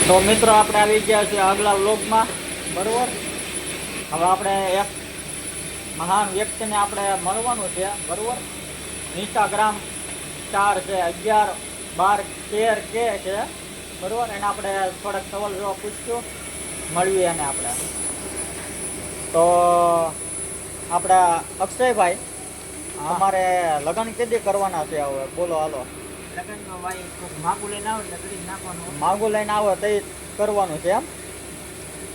તો મિત્રો આપણે આવી ગયા છીએ આગલા વ્લોગમાં, બરોબર. હવે આપણે એક મહાન વ્યક્તિને આપણે મળવાનું છે, બરોબર. ઇન્સ્ટાગ્રામ સ્ટાર છે, 11, 12, 13 કે છે, બરોબર. એને આપણે થોડાક સવાલ જવાબ પૂછ્યું, મળીએ એને આપણે. તો આપણે અક્ષયભાઈ, અમારે લગ્ન કેદી કરવાના છે હવે બોલો? હાલો. માગું લઈને આવો તો કરવાનું છે એમ.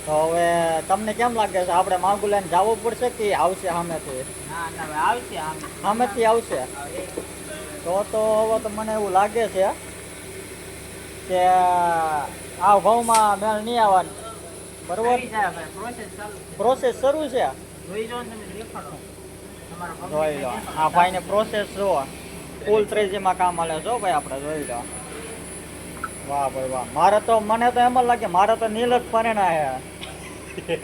તો હવે તમને કેમ લાગે છે, આપણે માગું લઈને જવું પડશે કે આવશે સામેથી? સામેથી આવશે. તો હવે તો મને એવું લાગે છે કે આ ભાવમાં મેળ નહીં આવવાનું, બરોબર. પ્રોસેસ શરૂ છે, જોઈ લો. આ ભાઈને પ્રોસેસ જુઓ, ફૂલ 3Gમાં કામ હાલે છો ભાઈ, આપણે જોઈ લો. વાહ ભાઈ વાહ. મને તો એમ જ લાગે મારે તો નીલ જ પરિણા છે.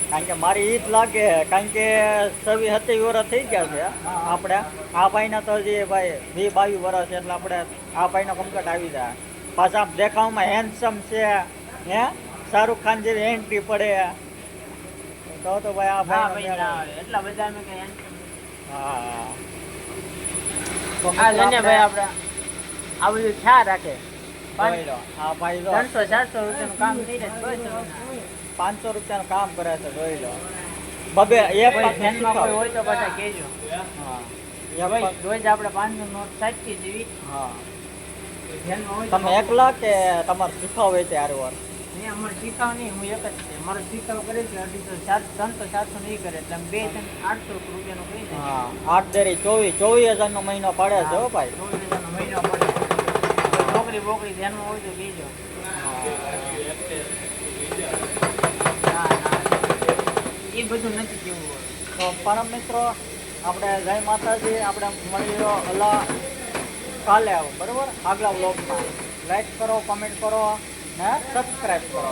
કારણ કે મારી ઈ જ લાગે, કારણ કે 26-27 વર્ષ થઈ ગયા છે આપણે. આ ભાઈને તો હજી ભાઈ 20-22 વર્ષ છે, એટલે આપણે આ ભાઈનો કમ્પ્લીટ આવી જાય. પાછા દેખાવમાં હેન્ડસમ છે, હે શાહરુખ ખાન જેવી એન્ટ્રી પડે તો ભાઈ આ ભાઈ એટલા બધા હા. ભાઈ આપણે આ બધું ખ્યાલ રાખે. હા ભાઈ 300-400 રૂપિયાનું કામ થઈ જાય, 500 રૂપિયાનું કામ કરે છે, જોઈ લો. બબે એક ધ્યાનમાં કોઈ હોય તો પાછા કહેજો. હા રોજ આપણે 500 નોટ સાચી જેવી. હા તમે એકલા કે તમારે શીખાવ હોય ત્યારે વાર? નહીં, અમારે શીખાવ નહીં, હું એક જ છે. મારો શીખાવ કરે છે 300-400 નહીં કરે, એટલે 2-800 રૂપિયાનું કહી દે. હા 8 દેરી 24,000નો મહિનો પડે છે હો ભાઈ. 24,000નો મહિનો પડે. નોકરી બોકરી ધ્યાનમાં હોય તો કહેજો. એ બધું નથી કેવું હોય. તો પરમ મિત્રો, આપણે જય માતાજી. આપણે મળી રહ્યો અલ્લાહ કાલે આવો, બરોબર, આગલા વ્લોગમાં. લાઈક કરો, કમેન્ટ કરો ને સબસ્ક્રાઈબ કરો.